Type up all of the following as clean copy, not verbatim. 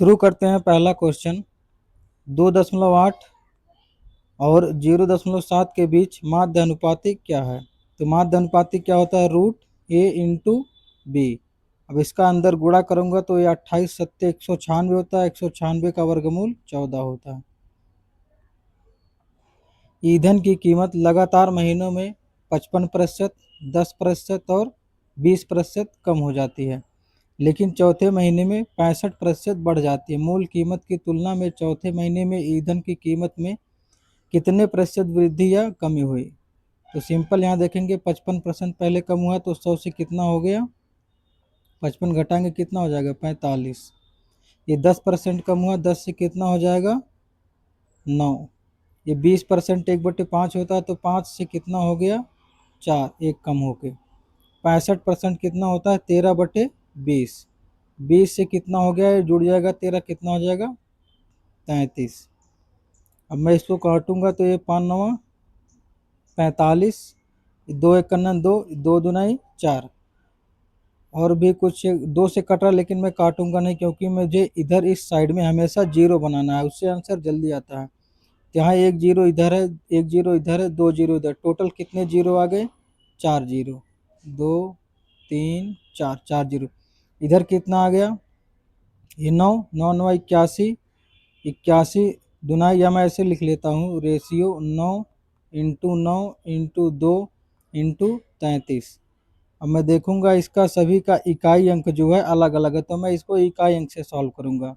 शुरू करते हैं। पहला क्वेश्चन, 2.8 और 0.7 के बीच माध्य अनुपातिक क्या है? तो माध्य अनुपातिक क्या होता है? रूट ए इंटू बी। अब इसका अंदर गुणा करूंगा तो ये 28 सत्ते 196 होता है। 196 का वर्गमूल 14 होता है। ईंधन की कीमत लगातार महीनों में 55%, 10% और 20% कम हो जाती है, लेकिन चौथे महीने में 65% बढ़ जाती है। मूल कीमत की तुलना में चौथे महीने में ईंधन की कीमत में कितने प्रतिशत वृद्धि या कमी हुई? तो सिंपल यहाँ देखेंगे, 55% पहले कम हुआ तो 100 से कितना हो गया? 55 घटाएंगे कितना हो जाएगा? 45। ये 10% कम हुआ, 10 से कितना हो जाएगा? 9। ये 20% 1/5 होता है तो 5 से कितना हो गया? 4, एक कम हो के। 65% कितना होता है? 13/20। 20 से कितना हो गया? ये जुड़ जाएगा 13, कितना हो जाएगा? 33। अब मैं इसको काटूंगा तो ये 5 9 45, 2 1 दो, 2 दूनाई 4। और भी कुछ 2 से कट रहा, लेकिन मैं काटूंगा नहीं क्योंकि मुझे इधर इस साइड में हमेशा जीरो बनाना है, उससे आंसर जल्दी आता है। यहाँ एक जीरो इधर है, एक जीरो इधर है, 2 जीरो इधर, टोटल कितने जीरो आ गए? 4 जीरो। 2 3 4, 4 जीरो। इधर कितना आ गया? ये 9 9 9 81, 81 दुनाई, या मैं ऐसे लिख लेता हूँ, रेशियो 9 इंटू 9 इंटू 2 इंटू 33। अब मैं देखूंगा इसका सभी का इकाई अंक जो है अलग अलग है, तो मैं इसको इकाई अंक से सॉल्व करूंगा।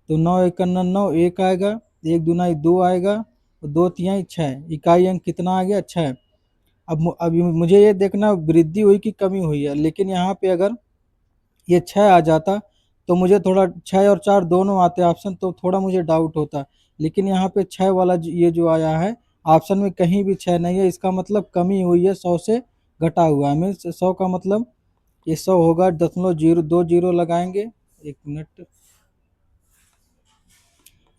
तो 9 1 9 एक आएगा, एक दुनाई 2 आएगा, और 2 तिहाई 6। इकाई अंक कितना आ गया? 6। अब मुझे ये देखना वृद्धि हुई कि कमी हुई है, लेकिन यहाँ पे अगर ये 6 आ जाता तो मुझे थोड़ा, 6 और 4 दोनों आते ऑप्शन, तो थोड़ा मुझे डाउट होता। लेकिन यहाँ पे 6 वाला ये जो आया है ऑप्शन में, कहीं भी 6 नहीं है, इसका मतलब कमी हुई है, 100 से घटा हुआ है। मीन्स 100 का मतलब ये 100 होगा, 0.02 जीरो लगाएंगे। एक मिनट,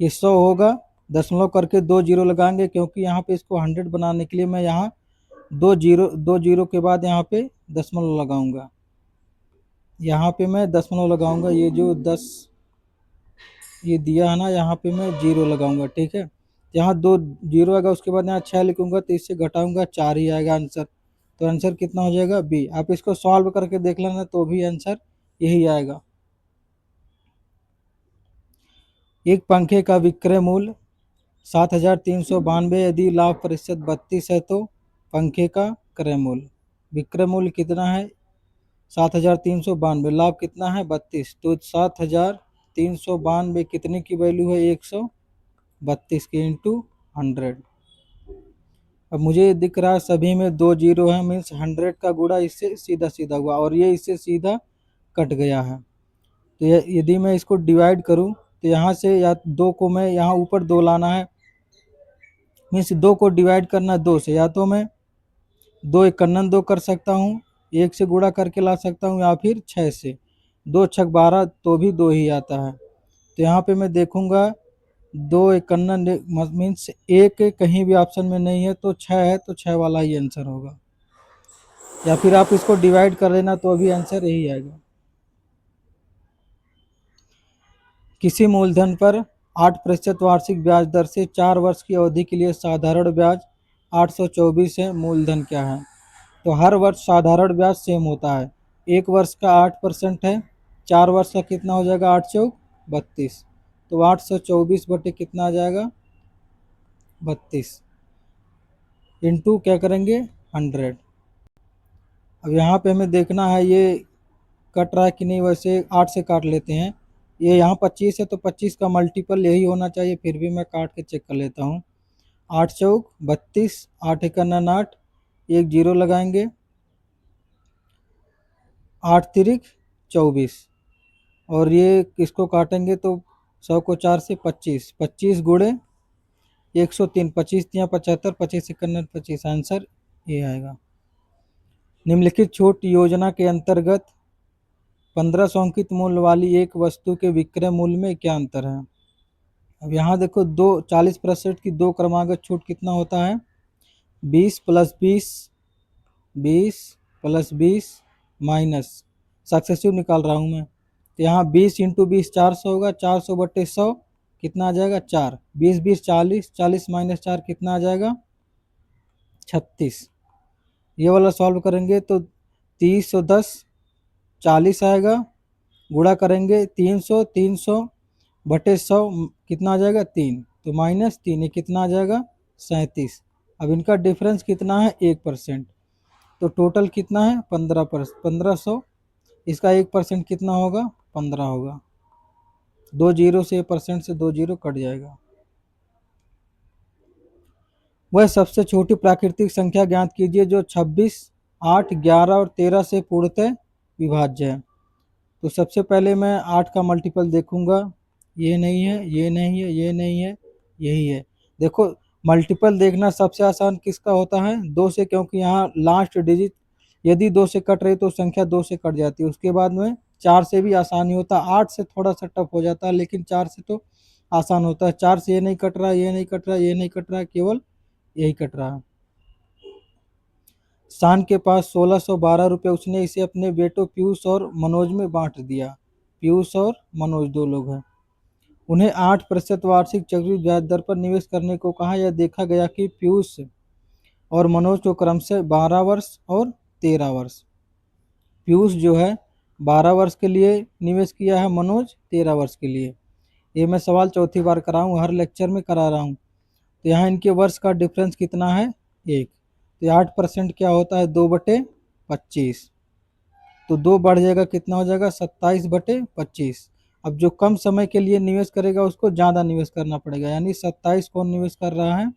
ये 100 होगा, दशमलव करके 2 जीरो लगाएंगे, क्योंकि यहाँ पे इसको 100 बनाने के लिए मैं यहाँ 2 जीरो के बाद यहाँ पे दशमलव लगाऊंगा। यहाँ पे मैं दशमलव लगाऊंगा, ये जो 10 ये दिया है ना, यहाँ पे मैं जीरो लगाऊंगा, ठीक है। यहाँ 2 जीरो आएगा, उसके बाद यहाँ 6 लिखूंगा, तो इससे घटाऊंगा 4 ही आएगा आंसर। तो आंसर कितना हो जाएगा? बी। आप इसको सॉल्व करके देख लेना तो भी आंसर यही आएगा। एक पंखे का विक्रय मूल्य 7,392, यदि लाभ प्रतिशत 32 है तो पंखे का क्रय मूल्य, विक्रय मूल्य कितना है? 7,392, लाभ कितना है? 32। तो 7,392 कितने की वैल्यू है? 132 की इंटू 100। अब मुझे दिख रहा है सभी में 2 जीरो है, मीन्स 100 का गुणा इससे सीधा सीधा हुआ, और ये इससे सीधा कट गया है। तो यदि मैं इसको डिवाइड करूं तो यहाँ से या 2 को मैं यहाँ ऊपर 2 लाना है, मीन्स 2 को डिवाइड करना है 2 से, या तो मैं 2 इक्यावन 2 कर सकता हूँ, 1 से गुणा करके ला सकता हूँ, या फिर 6 से। 2 छक 12 तो भी 2 ही आता है। तो यहाँ पे मैं देखूंगा 2 इक्यावन मीन्स एक कहीं भी ऑप्शन में नहीं है, तो 6 है, तो 6 वाला ही आंसर होगा। या फिर आप इसको डिवाइड कर देना तो भी आंसर यही आएगा। किसी मूलधन पर 8% वार्षिक ब्याज दर से 4 वर्ष की अवधि के लिए साधारण ब्याज 824 है, मूलधन क्या है? तो हर वर्ष साधारण ब्याज सेम होता है, एक वर्ष का 8% है, 4 वर्ष का कितना हो जाएगा? 8 चौक 32। तो 824 बटे कितना आ जाएगा? 32 इंटू क्या करेंगे? 100। अब यहाँ पे हमें देखना है ये कट रहा है कि नहीं, वैसे 8 से काट लेते हैं। ये यहाँ 25 है तो 25 का मल्टीपल यही होना चाहिए, फिर भी मैं काट के चेक कर लेता हूँ। 8 चौक 32, 8 इक्यावन 8, एक जीरो लगाएंगे, 8 तिरिक 24, और ये किसको काटेंगे तो 100 को 4 से 25, 25 गुणे 103, 25 तिया 75, 25 इक्यावन 25, आंसर ये आएगा। निम्नलिखित छूट योजना के अंतर्गत 1500 अंकित मूल्य वाली एक वस्तु के विक्रय मूल्य में क्या अंतर है? अब यहाँ देखो, 40% की 2 क्रमागत छूट कितना होता है? 20 प्लस 20, 20 प्लस 20 माइनस, सक्सेसिव निकाल रहा हूँ मैं, तो यहाँ 20 इंटू 20 400 होगा, 400 बटे 100 कितना आ जाएगा 4, 20 20 40, 40 माइनस 4 कितना आ जाएगा 36। ये वाला सॉल्व करेंगे तो 30 40 आएगा, गुणा करेंगे 300, 300 बटे 100 कितना आ जाएगा 3, तो -3, ये कितना आ जाएगा 37। अब इनका डिफरेंस कितना है 1%, तो टोटल कितना है 1500, इसका 1% कितना होगा 15 होगा, 2 जीरो से परसेंट से 2 जीरो कट जाएगा। वह सबसे छोटी प्राकृतिक संख्या ज्ञात कीजिए जो 26, 8, 11 और 13 से पूर्णतः विभाज्य है। तो सबसे पहले मैं 8 का मल्टीपल देखूंगा, ये नहीं है, ये नहीं है, ये नहीं है, यही है। देखो मल्टीपल देखना सबसे आसान किसका होता है 2 से, क्योंकि यहाँ लास्ट डिजिट यदि 2 से कट रही तो संख्या 2 से कट जाती है। उसके बाद में 4 से भी आसानी होता है, 8 से थोड़ा सा टफ हो जाता है, लेकिन 4 से तो आसान होता है। 4 से ये नहीं कट रहा, ये नहीं कट रहा, ये नहीं कट रहा, केवल यही कट रहा है। शान के पास 1612 रुपये, उसने इसे अपने बेटों पीयूष और मनोज में बांट दिया। पीयूष और मनोज 2 लोग हैं। उन्हें 8% वार्षिक चक्रवृद्धि ब्याज दर पर निवेश करने को कहा। यह देखा गया कि पीयूष और मनोज को क्रमशः 12 वर्ष और 13 वर्ष, पीयूष जो है 12 वर्ष के लिए निवेश किया है, मनोज 13 वर्ष के लिए। ये मैं सवाल चौथी बार कराऊँ, हर लेक्चर में करा रहा हूँ। तो यहाँ इनके वर्ष का डिफरेंस कितना है 1, तो 8% क्या होता है 2/25, तो 2 बढ़ जाएगा कितना हो जाएगा 27/25। अब जो कम समय के लिए निवेश करेगा उसको ज़्यादा निवेश करना पड़ेगा, यानी 27 कौन निवेश कर रहा है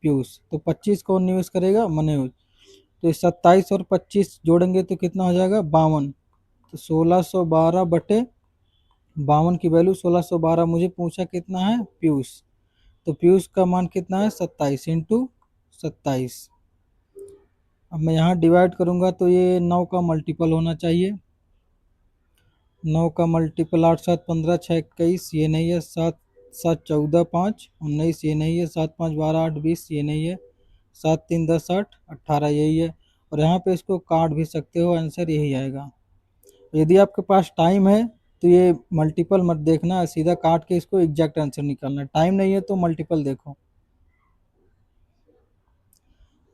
पीयूष, तो 25 कौन निवेश करेगा मनोज। तो 27 और 25 जोड़ेंगे तो कितना हो जाएगा 52, तो 1612/52 की वैल्यू 1612 मुझे पूछा कितना है पीयूष, तो पीयूष का मान कितना है 27 इंटू 27। अब मैं यहाँ डिवाइड करूँगा तो ये 9 का मल्टीपल होना चाहिए, 9 का मल्टीपल 8 7 15 6 21, ये नहीं है, 7 7 14 5 19, ये नहीं है, 7 5 12 8 20, ये नहीं है, 7 3 10 8 18, यही है। और यहाँ पे इसको काट भी सकते हो, आंसर यही आएगा। यदि आपके पास टाइम है तो ये मल्टीपल मत देखना, सीधा काट के इसको एग्जैक्ट आंसर निकालना। टाइम नहीं है तो मल्टीपल देखो।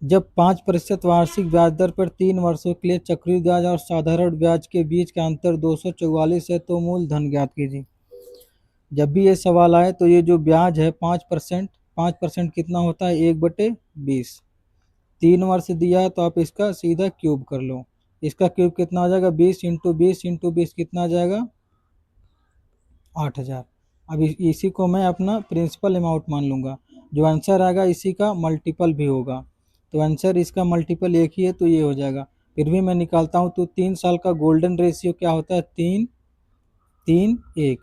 जब 5% वार्षिक ब्याज दर पर 3 वर्षों के लिए चक्रवृद्धि ब्याज और साधारण ब्याज के बीच का अंतर 244 है तो मूलधन ज्ञात कीजिए। जब भी ये सवाल आए तो ये जो ब्याज है 5%, 5% कितना होता है 1/20, 3 वर्ष दिया है तो आप इसका सीधा क्यूब कर लो। इसका क्यूब कितना हो जाएगा 20 इंटू 20 इंटू 20 कितना आ जाएगा 8000। अब इसी को मैं अपना प्रिंसिपल अमाउंट मान लूँगा, जो आंसर आएगा इसी का मल्टीपल भी होगा, तो आंसर इसका मल्टीपल एक ही है तो ये हो जाएगा। फिर भी मैं निकालता हूँ तो 3 साल का गोल्डन रेशियो क्या होता है 3 3 1।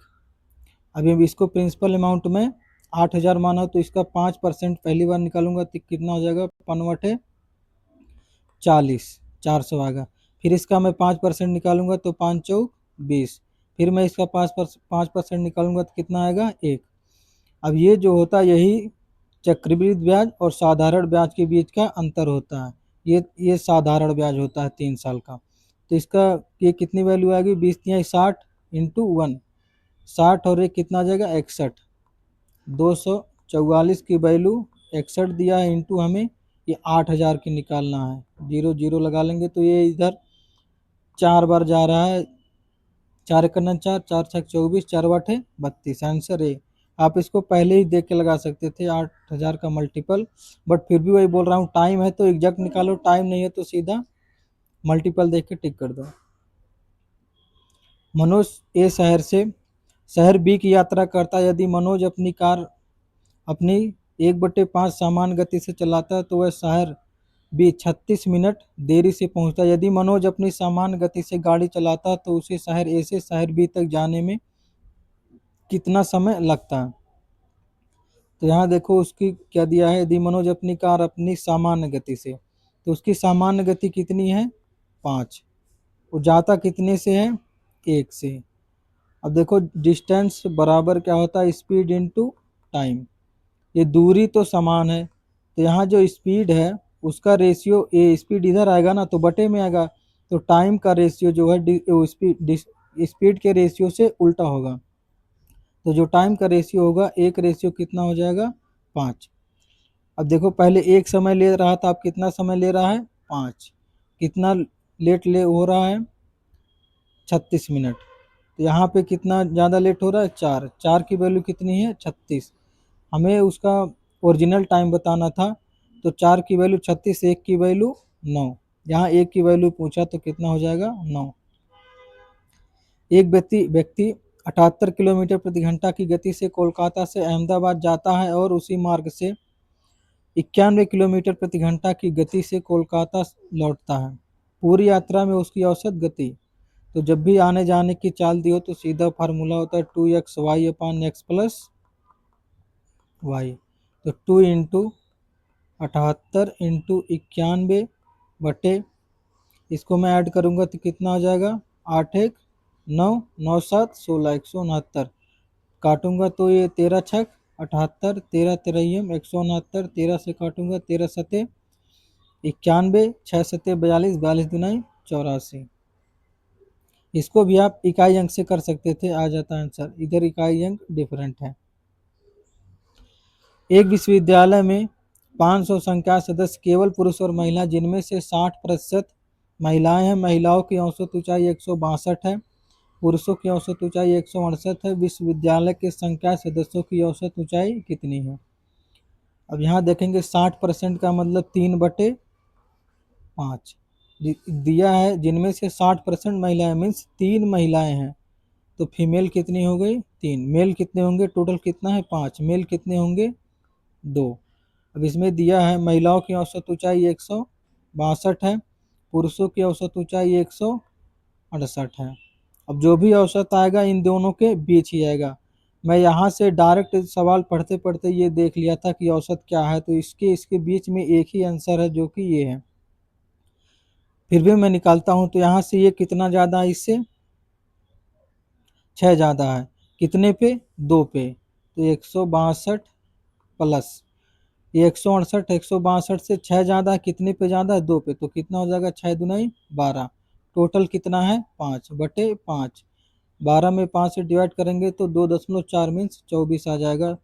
अभी इसको प्रिंसिपल अमाउंट में 8000 माना तो इसका 5% पहली बार निकालूंगा तो कितना हो जाएगा 5/40, 400 आएगा। फिर इसका मैं 5% निकालूंगा तो 5 चौक 20, फिर मैं इसका 5% निकालूंगा तो कितना आएगा 1। अब ये जो होता है यही चक्रवृद्धि ब्याज और साधारण ब्याज के बीच का अंतर होता है। ये साधारण ब्याज होता है 3 साल का, तो इसका ये कितनी वैल्यू आएगी 20 तिहाई 60 इंटू 1, 60 और एक कितना आ जाएगा 61, 244 की वैल्यू 61 दिया है इंटू हमें ये 8000 की निकालना है, 0 0 लगा लेंगे तो ये इधर 4 बार जा रहा है, 4 कन्ना 4, 4 छक 24, 4 बाटे 32, आंसर ए। आप इसको पहले ही देख के लगा सकते थे 8000 का मल्टीपल, बट फिर भी वही बोल रहा हूँ टाइम है तो एग्जैक्ट निकालो, टाइम नहीं है तो सीधा मल्टीपल देख के टिक कर दो। मनोज ए शहर से शहर बी की यात्रा करता है। यदि मनोज अपनी कार अपनी 1/5 सामान्य गति से चलाता है तो वह शहर बी 36 मिनट देरी से पहुंचता है। यदि मनोज अपनी सामान्य गति से गाड़ी चलाता है तो उसे शहर ए से शहर बी तक जाने में कितना समय लगता है। तो यहाँ देखो उसकी क्या दिया है, यदि मनोज अपनी कार अपनी सामान्य गति से, तो उसकी सामान्य गति कितनी है 5, वो जाता कितने से है 1 से। अब देखो डिस्टेंस बराबर क्या होता है स्पीड इनटू टाइम, ये दूरी तो समान है तो यहाँ जो स्पीड है उसका रेशियो, ये स्पीड इधर आएगा ना तो बटे में आएगा, तो टाइम का रेशियो जो है स्पीड स्पीड के रेशियो से उल्टा होगा। तो जो टाइम का रेशियो होगा, एक रेशियो कितना हो जाएगा, 5। अब देखो पहले एक समय ले रहा था, अब कितना समय ले रहा है, 5। कितना लेट ले हो रहा है, 36 मिनट। तो यहाँ पे कितना ज़्यादा लेट हो रहा है, 4। 4 की वैल्यू कितनी है, 36। हमें उसका ओरिजिनल टाइम बताना था, तो 4 की वैल्यू 36, 1 की वैल्यू 9। यहाँ 1 की वैल्यू पूछा तो कितना हो जाएगा, 9। एक व्यक्ति 78 किलोमीटर प्रति घंटा की गति से कोलकाता से अहमदाबाद जाता है और उसी मार्ग से 91 किलोमीटर प्रति घंटा की गति से कोलकाता लौटता है। पूरी यात्रा में उसकी औसत गति। तो जब भी आने जाने की चाल दी हो तो सीधा फार्मूला होता है 2x/y/x प्लस वाई। तो 2 इंटू 78 इंटू 91 बटे, इसको मैं ऐड करूँगा तो कितना हो जाएगा, 8 1 9 9 7 16 169। काटूंगा तो ये 13 छक 78, 13 तिरैयम 169, 13 से काटूंगा 13 सते 91, 6 सते 42, 42 दुनाई 84। इसको भी आप इकाई अंक से कर सकते थे, आ जाता आंसर। इधर इकाई अंक डिफरेंट है। एक विश्वविद्यालय में 500 संख्या सदस्य केवल पुरुष और महिला, जिनमें से 60% महिलाएं हैं। महिलाओं की औसत ऊंचाई 162 है, पुरुषों की औसत ऊंचाई 168 है। विश्वविद्यालय के संख्या सदस्यों की औसत ऊंचाई कितनी है। अब यहाँ देखेंगे 60% का मतलब 3/5 दिया है, जिनमें से 60% महिलाएं, मीन्स 3 महिलाएं हैं। तो फीमेल कितनी हो गई, 3। मेल कितने होंगे, टोटल कितना है, 5। मेल कितने होंगे, 2। अब इसमें दिया है महिलाओं की औसत ऊंचाई 162 है, पुरुषों की औसत ऊंचाई 168 है। अब जो भी औसत आएगा इन दोनों के बीच ही आएगा। मैं यहाँ से डायरेक्ट सवाल पढ़ते पढ़ते ये देख लिया था कि औसत क्या है, तो इसके बीच में एक ही आंसर है जो कि ये है। फिर भी मैं निकालता हूँ, तो यहाँ से ये कितना ज़्यादा है, इससे 6 ज़्यादा है। कितने पे, 2 पे। तो 162 प्लस ये 168, 162 से 6 ज़्यादा है, कितने पे ज़्यादा है, 2 पे। तो कितना हो जाएगा, 6 दुनाई 12। टोटल कितना है, 5/5। 12 में 5 से डिवाइड करेंगे तो 2.4 मीन्स 24 आ जाएगा।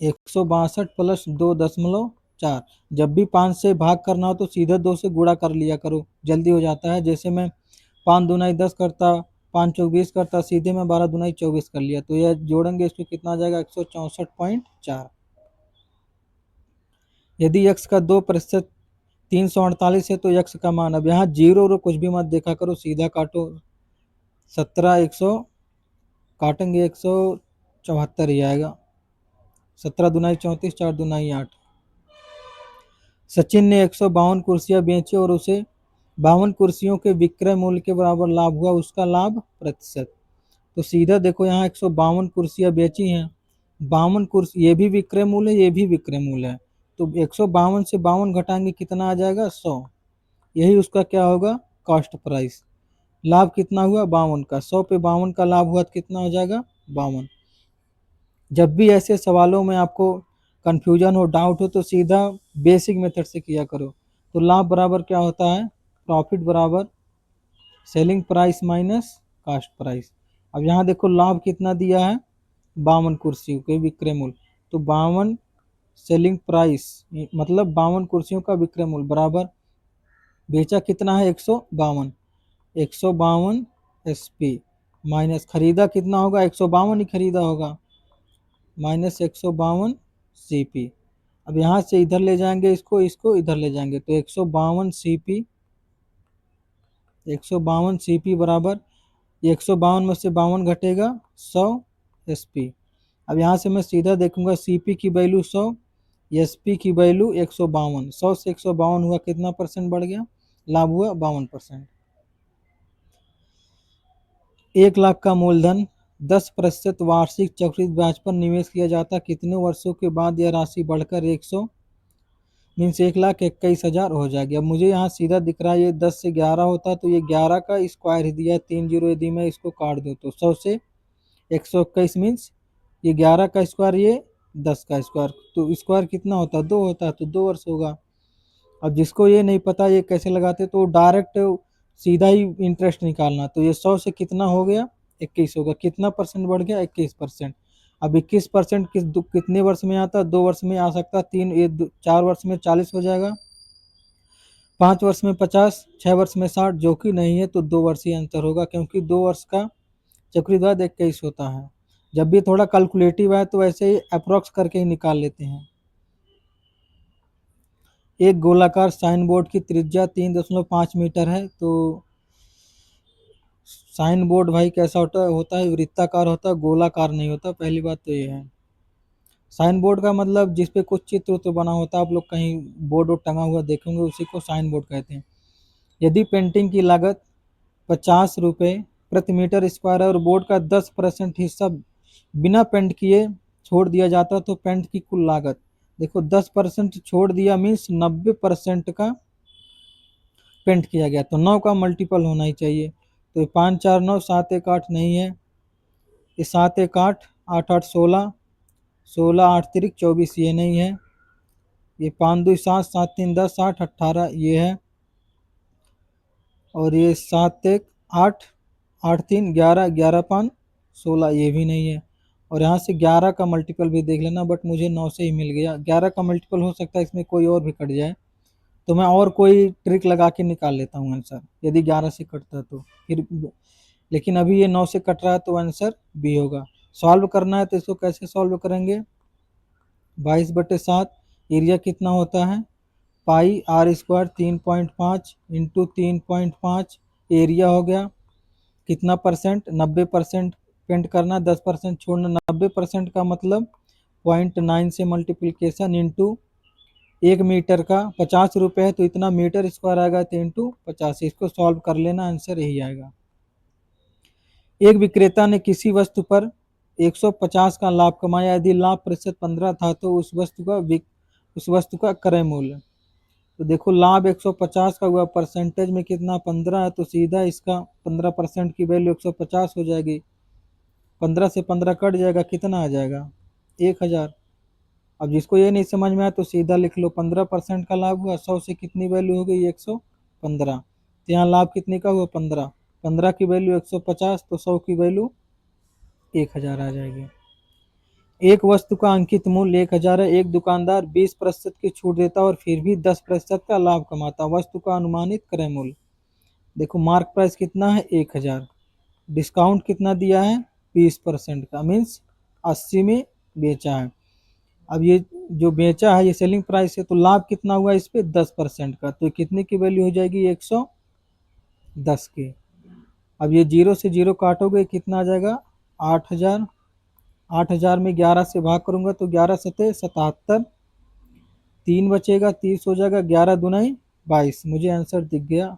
162 प्लस 2.4। जब भी 5 से भाग करना हो तो सीधे 2 से गुणा कर लिया करो, जल्दी हो जाता है। जैसे मैं 5 दुनाई 10 करता, 5 चौक 20 करता, सीधे मैं 12 दुनाई 24 कर लिया। तो यह जोड़ेंगे इसको कितना आ जाएगा, 164.4। यदि x का 2% 348 है तो x का मान, अब यहाँ जीरो रो कुछ भी मत देखा करो, सीधा काटो। 17 100 काटेंगे 174 ही आएगा। 17 दुनाई 34, 4 दुनाई 8। सचिन ने 152 कुर्सियां बेची और उसे 52 कुर्सियों के विक्रय मूल्य के बराबर लाभ हुआ, उसका लाभ प्रतिशत। तो सीधा देखो यहाँ 152 कुर्सियां बेची हैं, 52 कुर्सी, ये भी विक्रय मूल्य है, ये भी विक्रय मूल्य है। तो 152 से 52 घटाएंगे कितना आ जाएगा, 100। यही उसका क्या होगा, कॉस्ट प्राइस। लाभ कितना हुआ, 52 का। 100 पे 52 का लाभ हुआ तो कितना हो जाएगा, 52। जब भी ऐसे सवालों में आपको कन्फ्यूजन हो, डाउट हो, तो सीधा बेसिक मेथड से किया करो। तो लाभ बराबर क्या होता है, प्रॉफिट बराबर selling price minus cost price. अब यहाँ देखो लाभ कितना दिया है, 52 कुर्सियों के विक्रय मूल्य। तो 52 सेलिंग प्राइस मतलब 52 कुर्सियों का विक्रय मूल्य बराबर बेचा कितना है, 152। 152 SP माइनस खरीदा कितना होगा, 152 ही खरीदा होगा, माइनस 152 CP। अब यहाँ से इधर ले जाएंगे, इसको इधर ले जाएंगे तो 152 CP, 152 CP बराबर 152 में से 52 घटेगा 100 SP। अब यहाँ से मैं सीधा देखूंगा CP की वैल्यू 100, SP की वैल्यू 152। 100 से 152 हुआ, कितना परसेंट बढ़ गया, लाभ हुआ 52%। 1 लाख का मूलधन 10% वार्षिक चक्रवृद्धि ब्याज पर निवेश किया जाता, कितने वर्षों के बाद यह राशि बढ़कर 100 मीन्स 1,21,000 हो जाएगी। अब मुझे यहाँ सीधा दिख रहा है ये 10 से 11 होता, तो ये 11 का स्क्वायर ही दिया है, 3 जीरो यदि मैं इसको काट दूँ तो 100 से 121 मीन्स ये 11 का स्क्वायर, ये 10 का स्क्वायर, तो स्क्वायर कितना होता है, 2 होता है, तो 2 वर्ष होगा। अब जिसको ये नहीं पता ये कैसे लगाते, तो डायरेक्ट सीधा ही इंटरेस्ट निकालना। तो ये 100 से कितना हो गया, 21 होगा। कितना परसेंट बढ़ गया, 21%। अब 21% कितने वर्ष में आता है, 2 वर्ष में आ सकता है, 4 वर्ष में 40 हो जाएगा, 5 वर्ष में 50, 6 वर्ष में 60, जो कि नहीं है, तो 2 वर्ष ही अंतर होगा, क्योंकि 2 वर्ष का चक्रवृद्धि 21 होता है। जब भी थोड़ा कैलकुलेटिव है तो वैसे ही अप्रोक्स करके ही निकाल लेते हैं। एक गोलाकार साइन बोर्ड की त्रिज्या 3.5 मीटर है। तो साइन बोर्ड भाई कैसा होता है, वृत्ताकार होता है, गोलाकार नहीं होता। पहली बात तो ये है। साइन बोर्ड का मतलब जिस पे कुछ चित्र तो बना होता है, आप लोग कहीं बोर्ड टंगा हुआ देखेंगे, उसी को साइन बोर्ड कहते हैं। यदि पेंटिंग की लागत 50 रुपये प्रति मीटर स्क्वायर है और बोर्ड का 10% हिस्सा बिना पेंट किए छोड़ दिया जाता, तो पेंट की कुल लागत, देखो 10% छोड़ दिया मीन्स 90% का पेंट किया गया, तो 9 का मल्टीपल होना ही चाहिए। तो 5 4 9, 7 1 8 नहीं है, ये 7 1 8, 8 8 16, 16 8 3 24 ये नहीं है, ये 5 2 7, 7 3 10, 8 18 ये है, और ये 7 1 8, 8 3 11, 11 5 16 ये भी नहीं है। और यहाँ से 11 का मल्टीपल भी देख लेना, बट मुझे 9 से ही मिल गया। 11 का मल्टीपल हो सकता है इसमें कोई और भी कट जाए, तो मैं और कोई ट्रिक लगा के निकाल लेता हूँ आंसर, यदि 11 से कटता तो फिर। लेकिन अभी ये 9 से कट रहा है, तो आंसर बी होगा। सॉल्व करना है तो इसको कैसे सॉल्व करेंगे, 22/7 एरिया कितना होता है, पाई आर स्क्वायर 3.5 इंटू 3.5 एरिया हो गया। कितना परसेंट, 90% पेंट करना, 10% छोड़ना। 90% का मतलब 0.9 से मल्टीप्लीकेशन इंटू 1 मीटर का 50 रुपये है, तो इतना मीटर स्क्वायर आएगा, तो इंटू 50। इसको सॉल्व कर लेना, आंसर यही आएगा। एक विक्रेता ने किसी वस्तु पर 150 का लाभ कमाया। यदि लाभ प्रतिशत 15 था, तो उस वस्तु का क्रय मूल्य। तो देखो लाभ 150 का हुआ, परसेंटेज में कितना 15 है, तो सीधा इसका 15% की वैल्यू 150 हो जाएगी। 15 से 15 कट जाएगा, कितना आ जाएगा, 1000। अब जिसको ये नहीं समझ में आया तो सीधा लिख लो, 15% का लाभ हुआ, 100 से कितनी वैल्यू हो गई, 115। तो यहाँ लाभ कितने का हुआ, 15, 15 की वैल्यू 150, तो 100 की वैल्यू 1000 आ जाएगी। एक वस्तु का अंकित मूल्य 1000 है। एक दुकानदार 20% की छूट देता और फिर भी 10% का लाभ कमाता। वस्तु का अनुमानित क्रय मूल्य, देखो मार्क प्राइस कितना है, 1000, डिस्काउंट कितना दिया है, 20% का, मीन्स 80 में बेचा है। अब ये जो बेचा है ये सेलिंग प्राइस है, तो लाभ कितना हुआ इस पे, 10% का, तो कितने की वैल्यू हो जाएगी, 110 की। अब ये 0 से 0 काटोगे, कितना आ जाएगा, 8000। 8000 में 11 से भाग करूंगा तो 11 सते 77, 3 बचेगा, 30 हो जाएगा, 11 दुनाई 22, मुझे आंसर दिख गया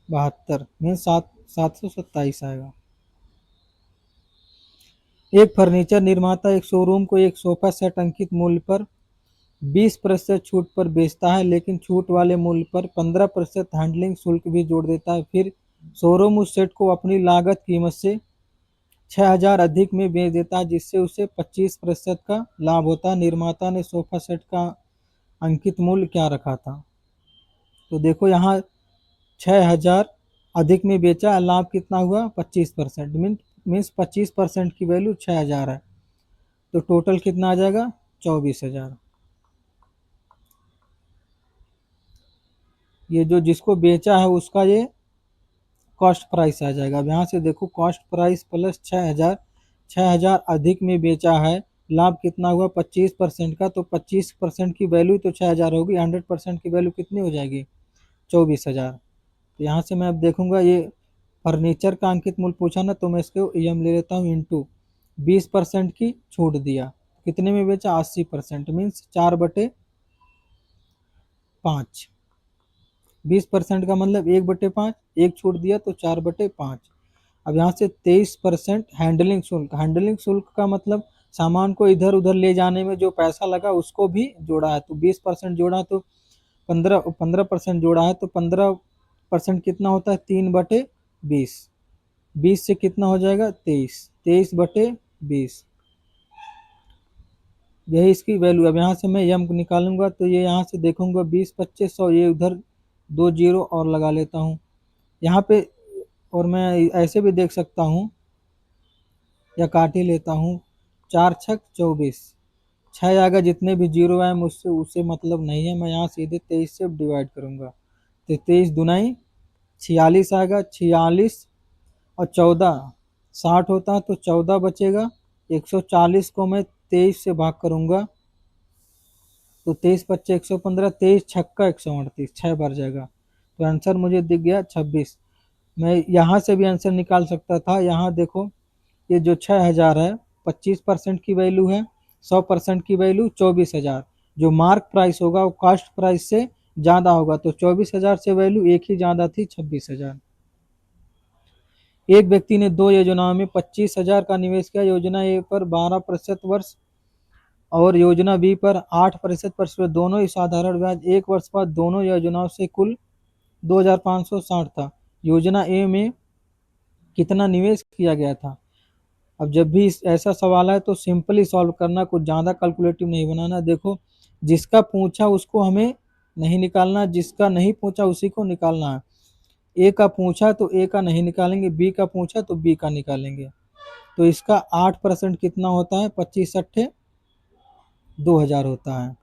72, मीन 727 आएगा। एक फर्नीचर निर्माता एक शोरूम को एक सोफा सेट अंकित मूल्य पर 20% छूट पर बेचता है, लेकिन छूट वाले मूल्य पर 15% हैंडलिंग शुल्क भी जोड़ देता है। फिर शोरूम उस सेट को अपनी लागत कीमत से 6000 अधिक में बेच देता है, जिससे उसे 25% का लाभ होता है। निर्माता ने सोफा सेट का अंकित मूल्य क्या रखा था, तो देखो यहाँ 6000 अधिक में बेचा, लाभ कितना हुआ, 25%, मीन्स 25% की वैल्यू 6000 है, तो टोटल कितना आ जाएगा, 24000। ये जो जिसको बेचा है उसका ये कॉस्ट प्राइस आ जाएगा। अब यहाँ से देखो कॉस्ट प्राइस प्लस 6000, 6000 अधिक में बेचा है, लाभ कितना हुआ, 25% का, तो 25% की वैल्यू तो 6000 होगी, 100% की वैल्यू कितनी हो जाएगी, 24000। तो यहाँ से मैं अब देखूंगा, ये फर्नीचर का अंकित मूल्य पूछा ना, तो मैं इसको एम ले लेता हूँ इंटू 20% की छूट दिया, कितने में बेचा, 80%, मीन्स 4/5। 20% का मतलब 1/5, एक छूट दिया तो 4/5। अब यहाँ से 23% हैंडलिंग शुल्क, हैंडलिंग शुल्क का मतलब सामान को इधर उधर ले जाने में जो पैसा लगा उसको भी जोड़ा है, तो 20% जोड़ा, तो 15% जोड़ा है, तो 15% कितना होता है, 3/20। 20 से कितना हो जाएगा, 23, 23/20, यही इसकी वैल्यू। अब यहाँ से मैं यम निकालूंगा, तो ये यहाँ से देखूंगा 20 25 100, ये उधर 2 जीरो और लगा लेता हूँ, यहाँ पे, और मैं ऐसे भी देख सकता हूँ या काट ही लेता हूँ। 4 छक 24, 6 आएगा, जितने भी जीरो आए मुझसे उससे मतलब नहीं है, मैं यहाँ सीधे 23 से डिवाइड करूँगा। तो 23 दुनाई 46 आएगा, 46 और 14 60 होता है, तो 14 बचेगा। 140 को मैं 23 से भाग करूँगा तो 23 पच्चे 115, 23 छक्का 138, 6 बार जाएगा। तो आंसर मुझे दिख गया 26। मैं यहाँ से भी आंसर निकाल सकता था। यहाँ देखो, ये जो 6000 है, 25% की वैल्यू है, 100% की वैल्यू 24,000। जो मार्क प्राइस होगा वो कास्ट प्राइस से ज़्यादा होगा, तो 24,000 से वैल्यू एक ही ज़्यादा थी, 26,000। एक व्यक्ति ने 2 योजनाओं में 25,000 का निवेश किया। योजना ए पर 12% वर्ष और योजना बी पर 8% वर्ष पर, दोनों ही साधारण ब्याज। एक वर्ष बाद दोनों योजनाओं से कुल 2,560 था। योजना ए में कितना निवेश किया गया था? अब जब भी ऐसा सवाल है तो सिंपली सॉल्व करना, कुछ ज़्यादा कैलकुलेटिव नहीं बनाना। देखो, जिसका पूछा उसको हमें नहीं निकालना, जिसका नहीं पूछा उसी को निकालना है। ए का पूछा तो ए का नहीं निकालेंगे, बी का पूछा तो बी का निकालेंगे। तो इसका 8% कितना होता है? 25 अट्ठे 2000 होता है।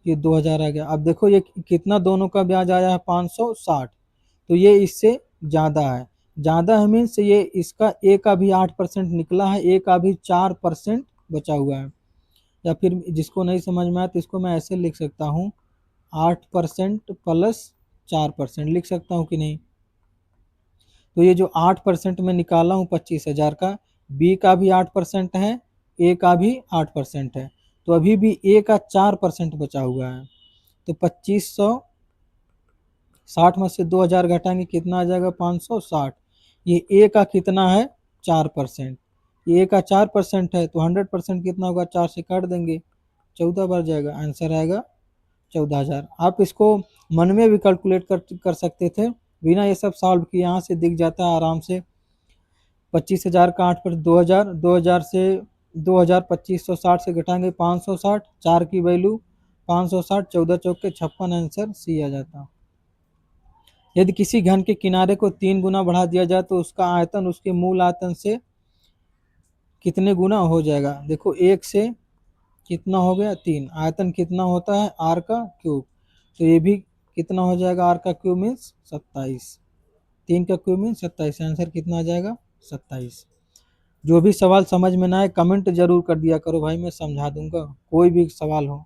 ये 2000 आ गया। अब देखो ये कितना दोनों का ब्याज आया है? 560। तो ये इससे ज़्यादा है। ज़्यादा है मीन्स ये इसका ए का भी 8% निकला है, ए का भी 4% बचा हुआ है। या फिर जिसको नहीं समझ में आया तो इसको मैं ऐसे लिख सकता हूँ, 8% प्लस 4% लिख सकता हूँ कि नहीं? तो ये जो 8% में निकाला हूँ 25,000 का, बी का भी 8% है, ए का भी 8% है, तो अभी भी ए का 4% बचा हुआ है। तो 2560 में से 2000 घटाएंगे, कितना आ जाएगा? 560। ये ए का कितना है? 4%। ये ए का 4% है, तो 100% कितना होगा? 4 से काट देंगे, 14 बार जाएगा। आंसर आएगा 14,000। आप इसको मन में भी कैलकुलेट कर सकते थे, बिना ये सब सॉल्व किए। यहाँ से दिख जाता है आराम से। 25,000 का 8 पर 2000, 2000 से 2000 2560 से घटाएंगे 560, 4 की वैल्यू 560, 14 चौके 56, आंसर सी आ जाता। यदि किसी घन के किनारे को 3 गुना बढ़ा दिया जाए तो उसका आयतन उसके मूल आयतन से कितने गुना हो जाएगा? देखो, 1 से कितना हो गया? 3। आयतन कितना होता है? आर का क्यूब। तो ये भी कितना हो जाएगा? आर का क्यूब मीन्स 27। 3 का क्यूब मीन्स 27। आंसर कितना आ जाएगा? 27। जो भी सवाल समझ में ना आए कमेंट जरूर कर दिया करो भाई, मैं समझा दूंगा, कोई भी सवाल हो।